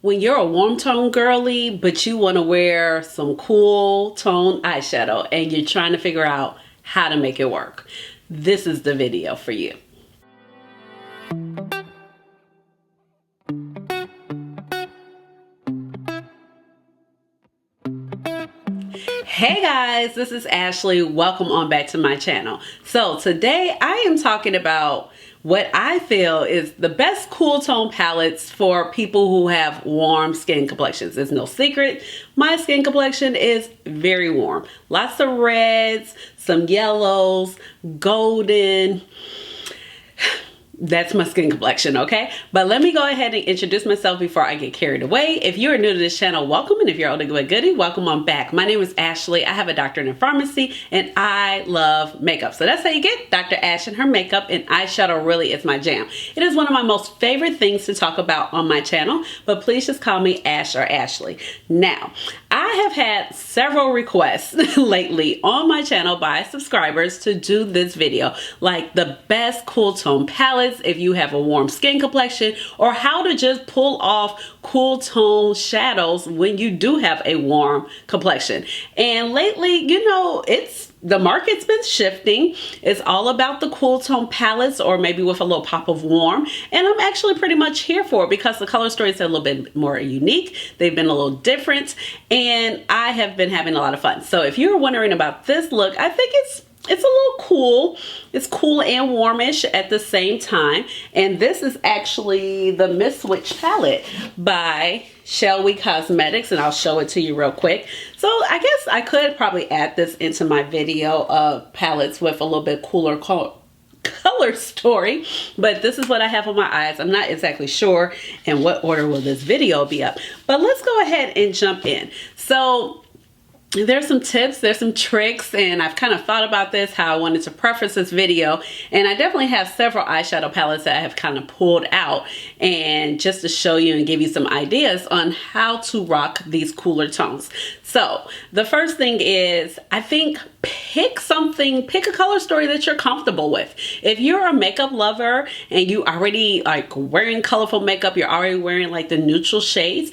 When you're a warm tone girly, but you want to wear some cool tone eyeshadow and you're trying to figure out how to make it work, this is the video for you. Hey guys, this is Ashley. Welcome on back to my channel. So today I am talking about what I feel is the best cool tone palettes for people who have warm skin complexions. It's no secret, my skin complexion is very warm. Lots of reds, some yellows, golden. That's my skin complexion, okay? But let me go ahead and introduce myself before I get carried away. If you are new to this channel, welcome. And if you're old and goodie, welcome on back. My name is Ashley. I have a doctorate in pharmacy and I love makeup. So that's how you get Dr. Ash and her makeup, and eyeshadow really is my jam. It is one of my most favorite things to talk about on my channel, but please just call me Ash or Ashley. Now, I have had several requests lately on my channel by subscribers to do this video, like the best cool tone palettes if you have a warm skin complexion, or how to just pull off cool tone shadows when you do have a warm complexion. And lately, you know, the market's been shifting. It's all about the cool tone palettes, or maybe with a little pop of warm. And I'm actually pretty much here for it because the color stories are a little bit more unique. They've been a little different, and I have been having a lot of fun. So if you're wondering about this look, I think it's a little cool. It's cool and warmish at the same time. And this is actually the Miss Witch palette by Shellwe Cosmetics, and I'll show it to you real quick. So I guess I could probably add this into my video of palettes with a little bit cooler color story, but this is what I have on my eyes. I'm not exactly sure in what order will this video be up, but let's go ahead and jump in. So there's some tips, there's some tricks, and I've kind of thought about this, how I wanted to preface this video, and I definitely have several eyeshadow palettes that I have kind of pulled out, and just to show you and give you some ideas on how to rock these cooler tones. So the first thing is, I think pick a color story that you're comfortable with. If you're a makeup lover and you already like wearing colorful makeup, you're already wearing like the neutral shades,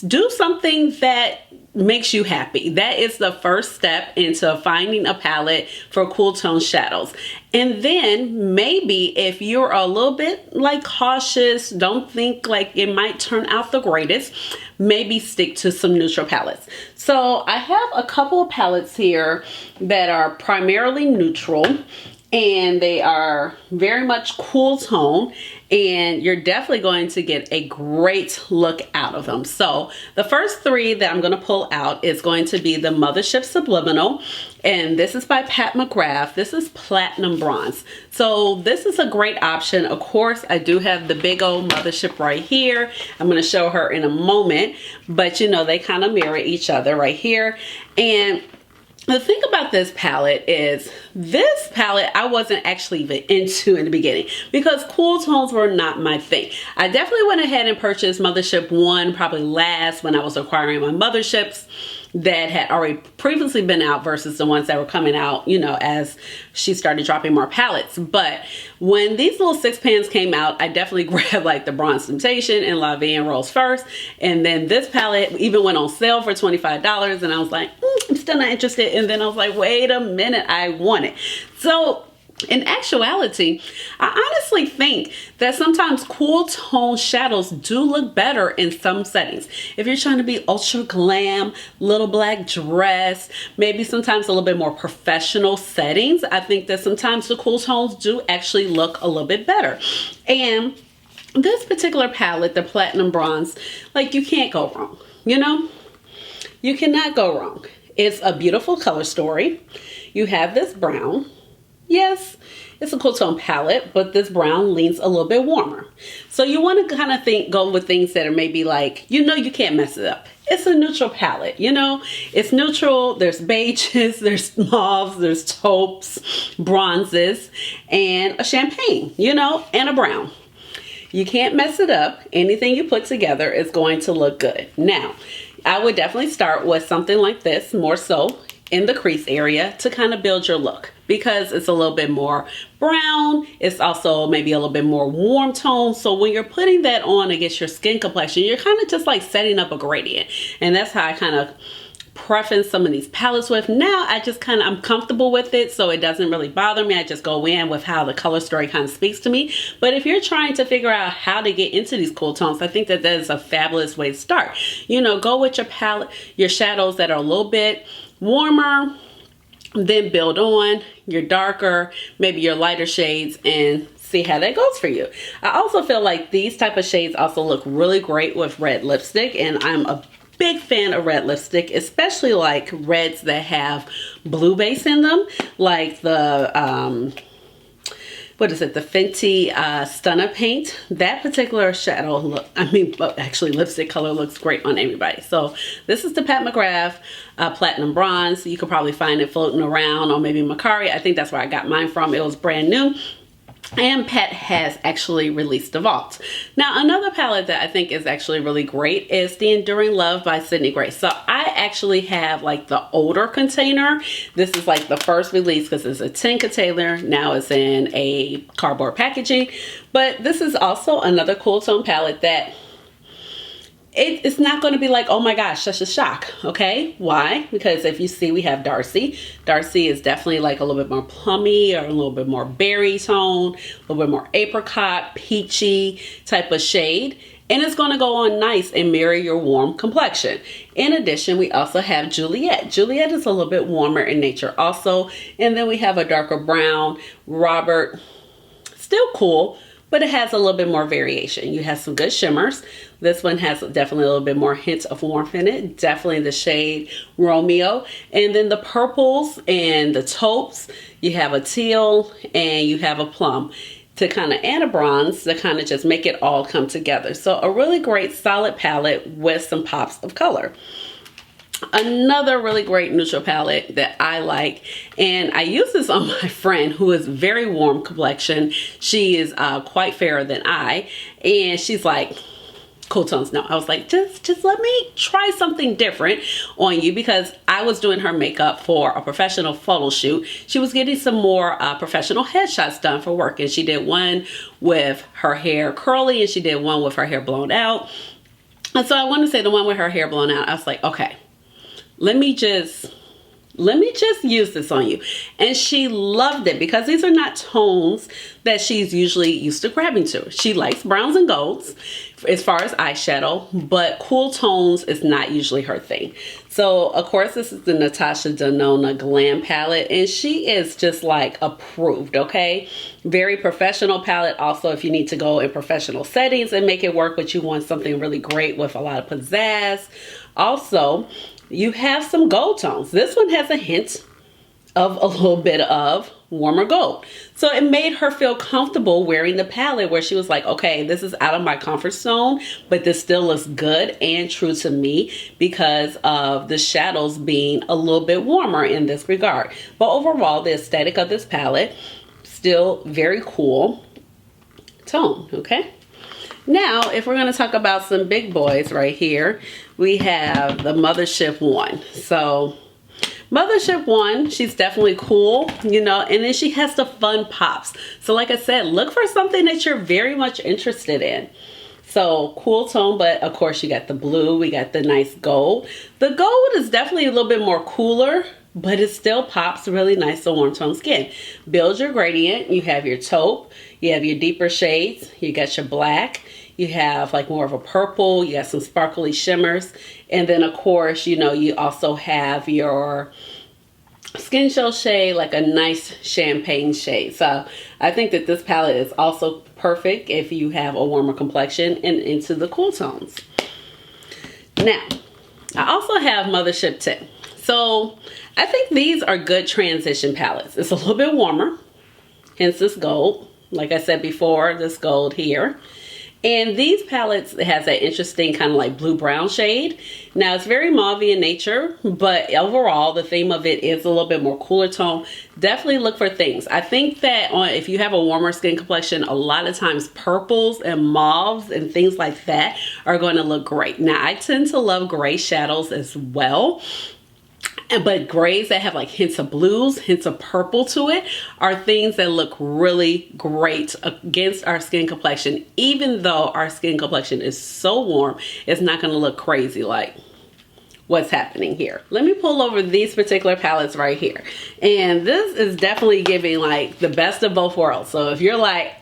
do something that makes you happy. That is the first step into finding a palette for cool tone shadows. And then maybe if you're a little bit like cautious, don't think like it might turn out the greatest, maybe stick to some neutral palettes. So I have a couple of palettes here that are primarily neutral, and they are very much cool tone, and you're definitely going to get a great look out of them. So the first three that I'm going to pull out is going to be the Mothership Subliminal, and this is by McGrath. This is platinum bronze. So this is a great option. Of course, I do have the big old Mothership right here. I'm going to show her in a moment, but you know, they kind of mirror each other right here. And the thing about this palette is, this palette I wasn't actually even into in the beginning because cool tones were not my thing. I definitely went ahead and purchased Mothership 1 probably last when I was acquiring my Motherships that had already previously been out versus the ones that were coming out, you know, as she started dropping more palettes. But when these little 6 pans came out, I definitely grabbed like the Bronze Temptation and La Vie en Rose first. And then this palette even went on sale for $25, and I was like, I'm still not interested. And then I was like, wait a minute, I want it. So in actuality, I honestly think that sometimes cool tone shadows do look better in some settings. If you're trying to be ultra glam, little black dress, maybe sometimes a little bit more professional settings, I think that sometimes the cool tones do actually look a little bit better. And this particular palette, the Platinum Bronze, like, you can't go wrong, you know? You cannot go wrong. It's a beautiful color story. You have this brown. Yes, it's a cool tone palette, but this brown leans a little bit warmer. So you want to kind of go with things that are maybe like, you know, you can't mess it up. It's a neutral palette, you know, it's neutral. There's beiges, there's mauves, there's taupes, bronzes, and a champagne, you know, and a brown. You can't mess it up. Anything you put together is going to look good. Now, I would definitely start with something like this, more so in the crease area, to kind of build your look. because it's a little bit more brown. It's also maybe a little bit more warm tone. So when you're putting that on against your skin complexion, you're kind of just like setting up a gradient. And that's how I kind of preference some of these palettes with. Now I just I'm comfortable with it, so it doesn't really bother me. I just go in with how the color story kind of speaks to me. But if you're trying to figure out how to get into these cool tones, I think that is a fabulous way to start. You know, go with your palette, your shadows that are a little bit warmer, then build on your darker, maybe your lighter shades, and see how that goes for you. I also feel like these type of shades also look really great with red lipstick, and I'm a big fan of red lipstick, especially like reds that have blue base in them, like the what is it, the Fenty Stunner Paint. That particular shadow look, actually lipstick color looks great on everybody. So this is the Pat McGrath Platinum Bronze. You could probably find it floating around on maybe Mercari. I think that's where I got mine from. It was brand new. And Pat has actually released the Vault. Now, another palette that I think is actually really great is the Enduring Love by Sydney Grace. So I actually have like the older container. This is like the first release because it's a tin container. Now it's in a cardboard packaging. But this is also another cool tone palette that it's not going to be like, oh my gosh, such a shock. Okay, why? Because if you see, we have Darcy. Darcy is definitely like a little bit more plummy, or a little bit more berry tone, a little bit more apricot, peachy type of shade. And it's going to go on nice and mirror your warm complexion. In addition, we also have Juliet. Juliet is a little bit warmer in nature also. And then we have a darker brown, Robert, still cool, but it has a little bit more variation. You have some good shimmers. This one has definitely a little bit more hints of warmth in it. Definitely the shade Romeo. And then the purples and the taupes. You have a teal and you have a plum to kind of, and a bronze to kind of just make it all come together. So a really great solid palette with some pops of color. Another really great neutral palette that I like, and I use this on my friend who is very warm complexion. She is quite fairer than I, and she's like, cool tones. No, I was like, just let me try something different on you, because I was doing her makeup for a professional photo shoot. She was getting some more professional headshots done for work, and she did one with her hair curly and she did one with her hair blown out. And so I want to say the one with her hair blown out, I was like, okay, let me just use this on you. And she loved it, because these are not tones that she's usually used to grabbing to. She likes browns and golds as far as eyeshadow, but cool tones is not usually her thing. So of course, this is the Natasha Denona Glam palette, and she is just like approved, okay? Very professional palette. Also, if you need to go in professional settings and make it work, but you want something really great with a lot of pizzazz. Also, you have some gold tones. This one has a hint of a little bit of warmer gold. So it made her feel comfortable wearing the palette, where she was like, okay, this is out of my comfort zone, but this still looks good and true to me because of the shadows being a little bit warmer in this regard. But overall, the aesthetic of this palette, still very cool tone, okay? Now, if we're going to talk about some big boys right here, we have the Mothership 1. So, Mothership 1, she's definitely cool, you know, and then she has the fun pops. So, like I said, look for something that you're very much interested in. So, cool tone, but of course you got the blue, we got the nice gold. The gold is definitely a little bit more cooler, but it still pops really nice on warm tone skin. Build your gradient. You have your taupe, you have your deeper shades, you got your black, you have like more of a purple, you got some sparkly shimmers, and then of course, you know, you also have your skin show shade, like a nice champagne shade. So I think that this palette is also perfect if you have a warmer complexion and into the cool tones. Now, I also have Mothership 10. So I think these are good transition palettes. It's a little bit warmer, hence this gold. Like I said before, this gold here. And these palettes has that interesting kind of like blue-brown shade. Now, it's very mauve in nature, but overall, the theme of it is a little bit more cooler tone. Definitely look for things. I think that if you have a warmer skin complexion, a lot of times purples and mauves and things like that are going to look great. Now, I tend to love gray shadows as well. But grays that have like hints of blues, hints of purple to it are things that look really great against our skin complexion. Even though our skin complexion is so warm, it's not going to look crazy like what's happening here. Let me pull over these particular palettes right here. And this is definitely giving like the best of both worlds. So if you're like,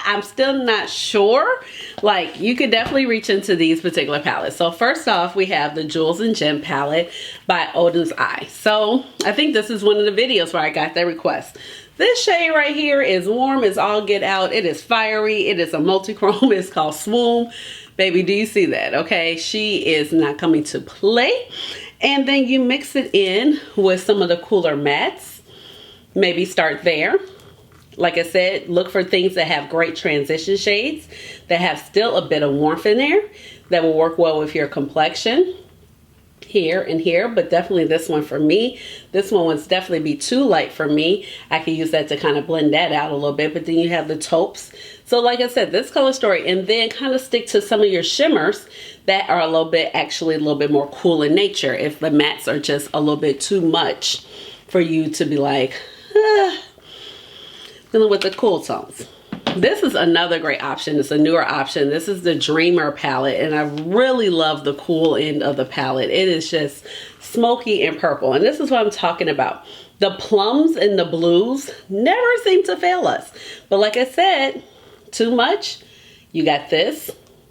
I'm still not sure, like you could definitely reach into these particular palettes. So first off, we have the Jewels and Gem palette by Oden's Eye. So I think this is one of the videos where I got that request. This shade right here is warm as all get out. It is fiery. It is a multi-chrome. It's called Swoon. Baby, do you see that? Okay, she is not coming to play. And then you mix it in with some of the cooler mattes. Maybe start there. Like I said, look for things that have great transition shades, that have still a bit of warmth in there, that will work well with your complexion. Here and here, but definitely this one for me. This one would definitely be too light for me. I could use that to kind of blend that out a little bit, but then you have the taupes. So like I said, this color story, and then kind of stick to some of your shimmers that are a little bit, actually a little bit more cool in nature. If the mattes are just a little bit too much for you to be like, dealing with the cool tones. This is another great option. It's a newer option. This is the Dreamer palette, and I really love the cool end of the palette. It is just smoky and purple, and this is what I'm talking about. The plums and the blues never seem to fail us. But like I said, too much, you got this.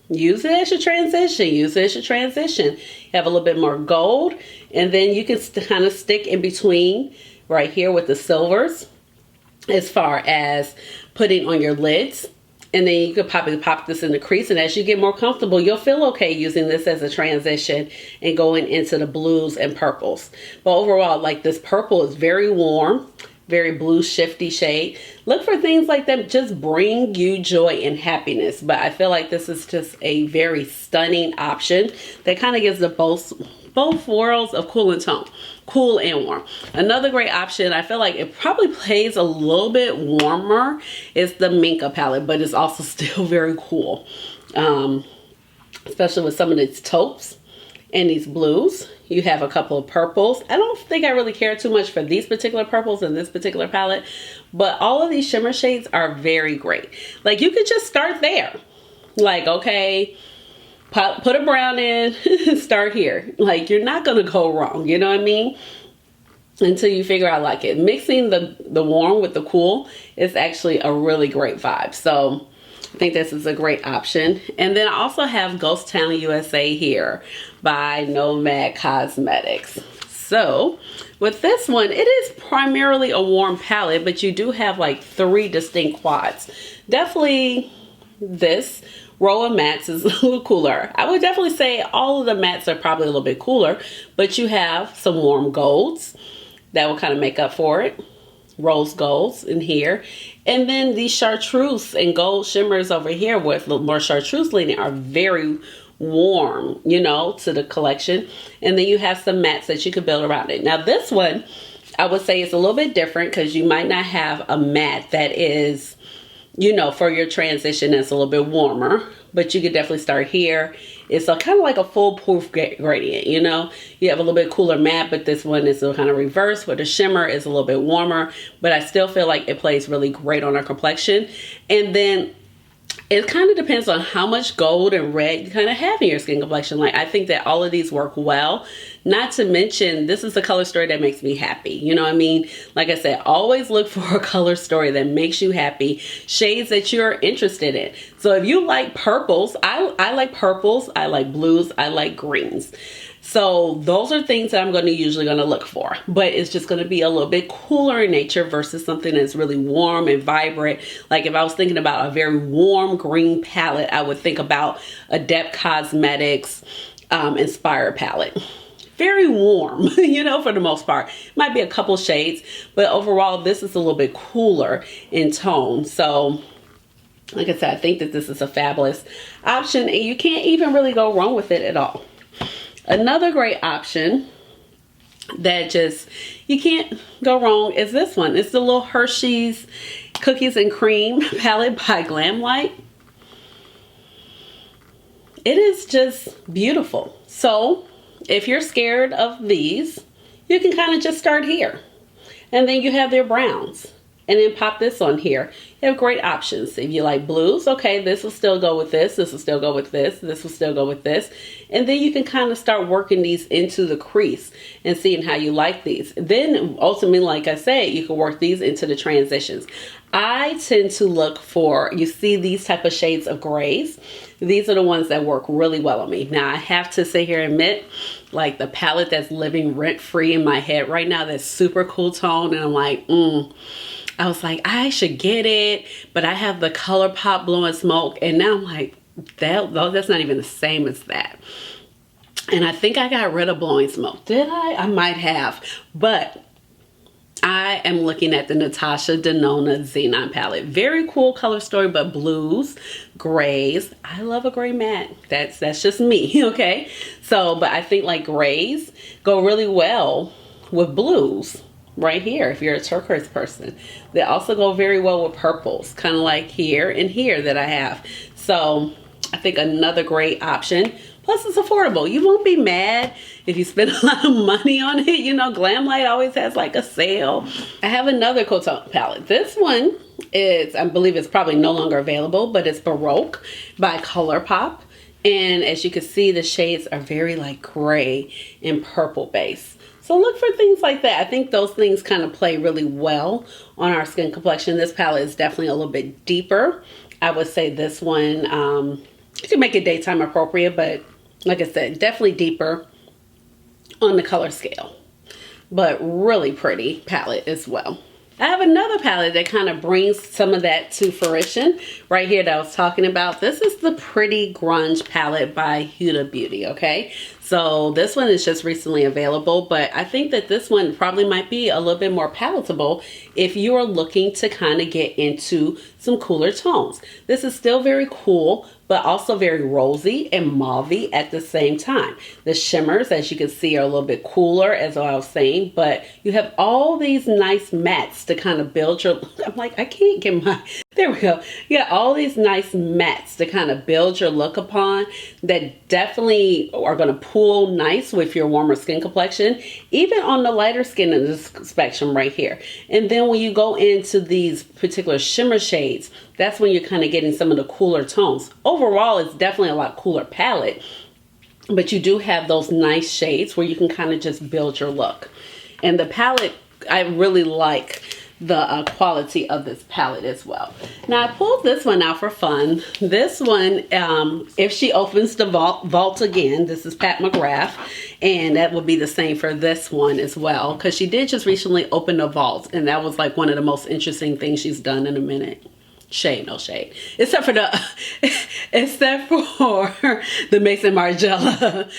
Use it as your transition. Use it as your transition. You have a little bit more gold, and then you can kind of stick in between right here with the silvers as far as putting on your lids. And then you could probably pop this in the crease, and as you get more comfortable, you'll feel okay using this as a transition and going into the blues and purples. But overall, like, this purple is very warm, very blue shifty shade. Look for things like that just bring you joy and happiness. But I feel like this is just a very stunning option that kind of gives the both worlds of cool and tone, cool and warm. Another great option, I feel like it probably plays a little bit warmer, is the Minka palette, but it's also still very cool, especially with some of its taupes and these blues. You have a couple of purples. I don't think I really care too much for these particular purples in this particular palette, but all of these shimmer shades are very great. Like, you could just start there. Like, okay, put a brown in, start here. Like, you're not gonna go wrong, you know what I mean? Until you figure out like it. Mixing the warm with the cool is actually a really great vibe. So I think this is a great option. And then I also have Ghost Town USA here by Nomad Cosmetics. So with this one, it is primarily a warm palette, but you do have like 3 distinct quads. Definitely this row of mattes is a little cooler. I would definitely say all of the mattes are probably a little bit cooler, but you have some warm golds that will kind of make up for it. Rose golds in here. And then these chartreuse and gold shimmers over here with a little more chartreuse leaning are very warm, you know, to the collection. And then you have some mattes that you could build around it. Now this one, I would say it's a little bit different because you might not have a matte that is, you know, for your transition that's a little bit warmer, but you could definitely start here. It's a kind of like a foolproof gradient, you know. You have a little bit cooler matte, but this one is kind of reverse, where the shimmer is a little bit warmer, but I still feel like it plays really great on our complexion. And then it kind of depends on how much gold and red you kind of have in your skin complexion. Like, I think that all of these work well. Not to mention, this is a color story that makes me happy. You know what I mean? Like I said, always look for a color story that makes you happy. Shades that you're interested in. So if you like purples, I like purples, I like blues, I like greens. So those are things that I'm usually going to look for, but it's just going to be a little bit cooler in nature versus something that's really warm and vibrant. Like if I was thinking about a very warm green palette, I would think about Adept Cosmetics Inspired palette. Very warm, you know, for the most part. Might be a couple shades, but overall this is a little bit cooler in tone. So like I said, I think that this is a fabulous option, and you can't even really go wrong with it at all. Another great option that just, you can't go wrong is this one. It's the little Hershey's Cookies and Cream palette by GlamLite. It is just beautiful. So if you're scared of these, you can kind of just start here. And then you have their browns. And then pop this on here. You have great options. If you like blues, okay, this will still go with this. This will still go with this. This will still go with this. And then you can kind of start working these into the crease and seeing how you like these. Then ultimately, like I said, you can work these into the transitions. I tend to look for, you see these type of shades of grays. These are the ones that work really well on me. Now I have to sit here and admit, like the palette that's living rent-free in my head right now, that's super cool tone. And I'm like, I was like, I should get it, but I have the Colourpop Blowing Smoke, and now I'm like, that's not even the same as that. And I think I got rid of Blowing Smoke. Did I? I might have, but I am looking at the Natasha Denona Xenon palette. Very cool color story, but blues, grays. I love a gray matte. That's just me, okay? So, but I think like grays go really well with blues. Right here, if you're a turquoise person. They also go very well with purples, kind of like here and here that I have. So I think another great option. Plus it's affordable. You won't be mad if you spend a lot of money on it. You know, GlamLite always has like a sale. I have another cool tone palette. This one is, I believe it's probably no longer available, but it's Baroque by Colourpop. And as you can see, the shades are very like gray and purple base. So look for things like that. I think those things kind of play really well on our skin complexion. This palette is definitely a little bit deeper. I would say this one, you can make it daytime appropriate, but like I said, definitely deeper on the color scale. But really pretty palette as well. I have another palette that kind of brings some of that to fruition right here that I was talking about. This is the Pretty Grunge palette by Huda Beauty, okay? So this one is just recently available, but I think that this one probably might be a little bit more palatable if you are looking to kind of get into some cooler tones. This is still very cool, but also very rosy and mauvey at the same time. The shimmers, as you can see, are a little bit cooler, as I was saying, but you have all these nice mattes to kind of build your, I'm like, I can't get my, there we go. You got all these nice mattes to kind of build your look upon that definitely are going to pull nice with your warmer skin complexion, even on the lighter skin in this spectrum right here. And then when you go into these particular shimmer shades, that's when you're kind of getting some of the cooler tones. Overall, it's definitely a lot cooler palette, but you do have those nice shades where you can kind of just build your look. And the palette, I really like the quality of this palette as well. Now I pulled this one out for fun. This one, if she opens the vault again, this is Pat McGrath, and that will be the same for this one as well, because she did just recently open the vault, and that was like one of the most interesting things she's done in a minute. Shade, no shade. Except for the Mason Margiela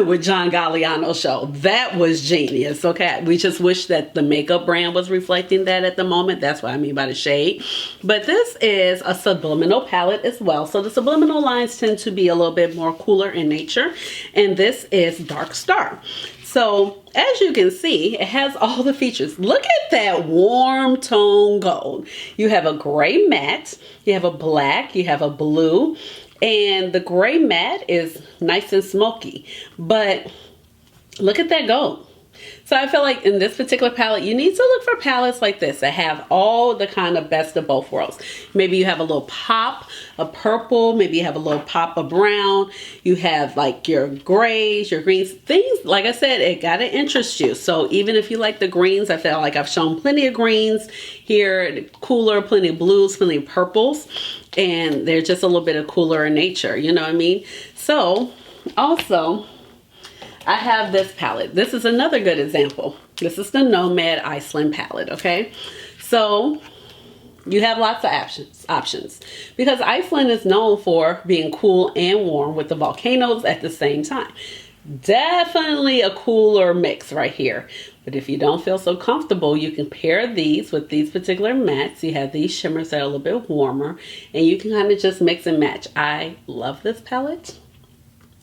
with John Galliano show. That was genius, okay? We just wish that the makeup brand was reflecting that at the moment. That's what I mean by the shade. But this is a Subliminal palette as well. So the Subliminal lines tend to be a little bit more cooler in nature. And this is Dark Star. So as you can see, it has all the features. Look at that warm tone gold. You have a gray matte, you have a black, you have a blue, and the gray matte is nice and smoky. But look at that gold. So I feel like in this particular palette, you need to look for palettes like this that have all the kind of best of both worlds. Maybe you have a little pop of purple, maybe you have a little pop of brown, you have like your grays, your greens, things, like I said, it gotta interest you. So even if you like the greens, I feel like I've shown plenty of greens here, cooler, plenty of blues, plenty of purples, and they're just a little bit of cooler in nature, you know what I mean? So also, I have this palette. This is another good example. This is the Nomad Iceland palette, okay? So you have lots of options because Iceland is known for being cool and warm with the volcanoes at the same time. Definitely a cooler mix right here. But if you don't feel so comfortable, you can pair these with these particular mattes. You have these shimmers that are a little bit warmer, and you can kind of just mix and match. I love this palette.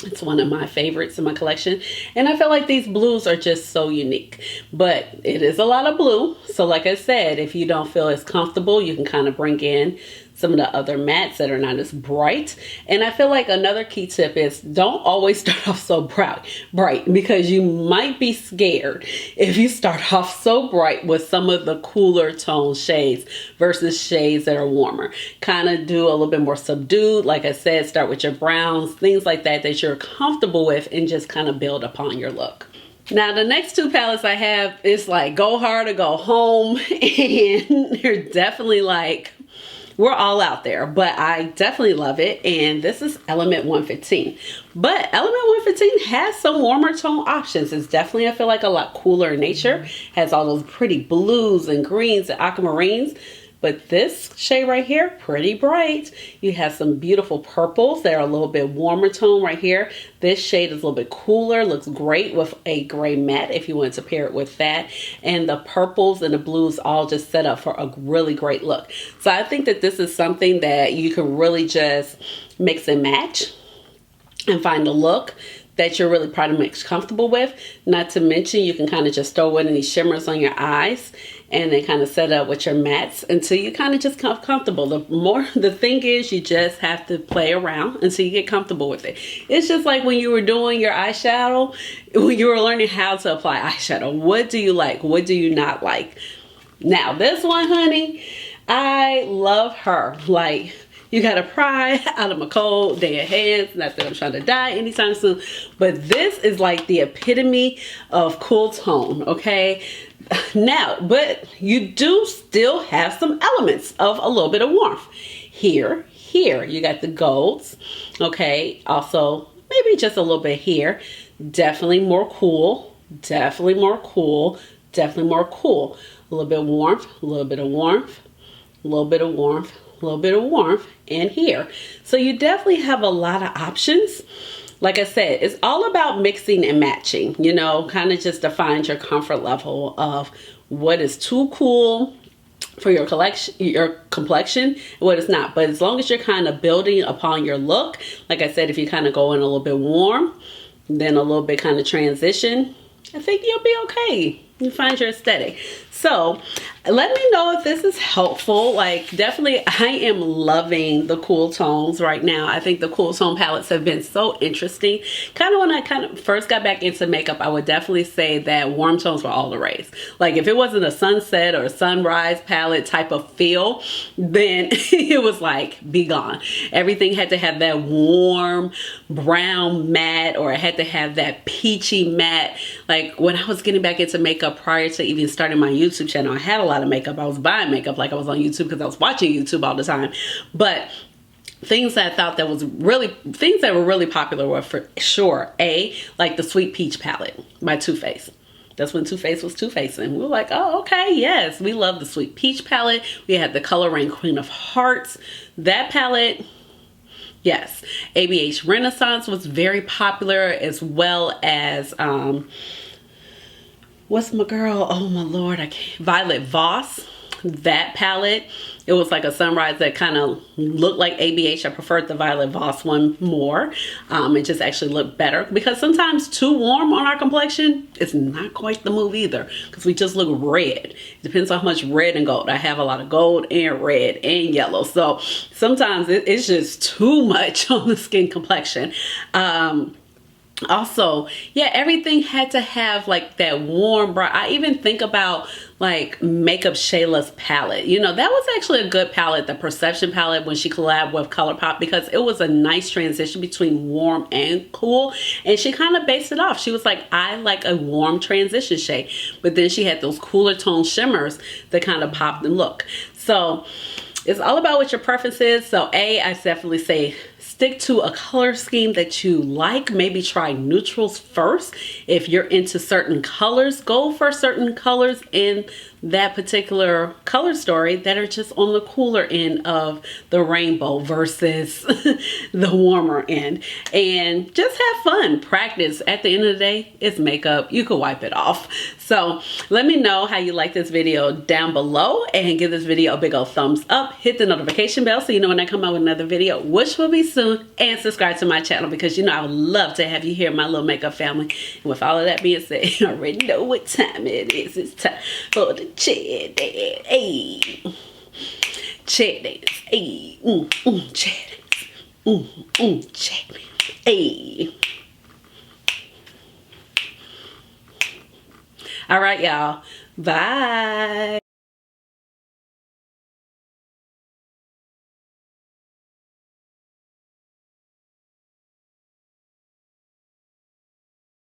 It's one of my favorites in my collection, and I feel like these blues are just so unique, but it is a lot of blue. So like I said, if you don't feel as comfortable, you can kind of bring in some of the other mattes that are not as bright. And I feel like another key tip is don't always start off so bright, because you might be scared if you start off so bright with some of the cooler tone shades versus shades that are warmer. Kind of do a little bit more subdued. Like I said, start with your browns, things like that that you're comfortable with, and just kind of build upon your look. Now the next two palettes I have is like go hard or go home, and they're definitely like, we're all out there, but I definitely love it. And this is Element 115. But Element 115 has some warmer tone options. It's definitely, I feel like, a lot cooler in nature. Has all those pretty blues and greens and aquamarines. But this shade right here, pretty bright. You have some beautiful purples that are a little bit warmer tone right here. This shade is a little bit cooler, looks great with a gray matte if you want to pair it with that. And the purples and the blues all just set up for a really great look. So I think that this is something that you can really just mix and match and find a look that you're really pretty much comfortable with. Not to mention, you can kind of just throw in these shimmers on your eyes and then kind of set up with your mattes until you kind of just get comfortable. The thing is, you just have to play around until you get comfortable with it. It's just like when you were doing your eyeshadow, when you were learning how to apply eyeshadow. What do you like? What do you not like? Now this one, honey, I love her. Like, you gotta pry out of my cold dead hands. Not that I'm trying to die anytime soon, but this is like the epitome of cool tone, okay? Now, but you do still have some elements of a little bit of warmth. Here, you got the golds, okay? Also, maybe just a little bit here. Definitely more cool, definitely more cool, definitely more cool. A little bit of warmth, a little bit of warmth, a little bit of warmth, a little bit of warmth, and here. So you definitely have a lot of options. Like I said, it's all about mixing and matching, you know, kind of just define your comfort level of what is too cool for your complexion and what is not. But as long as you're kind of building upon your look, like I said, if you kind of go in a little bit warm, then a little bit kind of transition, I think you'll be okay. You find your aesthetic. So let me know if this is helpful. Like, definitely I am loving the cool tones right now. I think the cool tone palettes have been so interesting. Kind of when I first got back into makeup, I would definitely say that warm tones were all the rage. Like, if it wasn't a sunset or a sunrise palette type of feel, then it was like, be gone. Everything had to have that warm brown matte, or it had to have that peachy matte. Like, when I was getting back into makeup prior to even starting my YouTube channel, I had a lot of makeup. I was buying makeup like I was on YouTube because I was watching YouTube all the time. But things that I thought that was really, things that were really popular were for sure, like the Sweet Peach palette by Too Faced. That's when Too Faced was Too Faced, and we were like, oh, okay, yes, we love the Sweet Peach palette. We had the Color Rain Queen of Hearts. That palette, yes. ABH Renaissance was very popular, as well as what's my girl? Oh my Lord, I can't. Violet Voss, that palette. It was like a sunrise that kind of looked like ABH. I preferred the Violet Voss one more. It just actually looked better, because sometimes too warm on our complexion is not quite the move either, because we just look red. It depends on how much red and gold. I have a lot of gold and red and yellow. So sometimes it's just too much on the skin complexion. Also, yeah, everything had to have like that warm bright. I even think about like Makeup Shayla's palette. You know, that was actually a good palette, the Perception palette, when she collabed with Colourpop, because it was a nice transition between warm and cool. And she kind of based it off. She was like, I like a warm transition shade, but then she had those cooler tone shimmers that kind of popped and look. So it's all about what your preference is. So I definitely say stick to a color scheme that you like. Maybe try neutrals first. If you're into certain colors, go for certain colors in that particular color story that are just on the cooler end of the rainbow versus the warmer end. And just have fun. Practice. At the end of the day, it's makeup. You can wipe it off. So let me know how you like this video down below, and give this video a big old thumbs up. Hit the notification bell so you know when I come out with another video, which will be soon, and subscribe to my channel, because you know I would love to have you here, my little makeup family. And with all of that being said, you already know what time it is. It's time for the chat. Hey. check dance. Hey, check dance. Check dance. Hey. All right, y'all. Bye.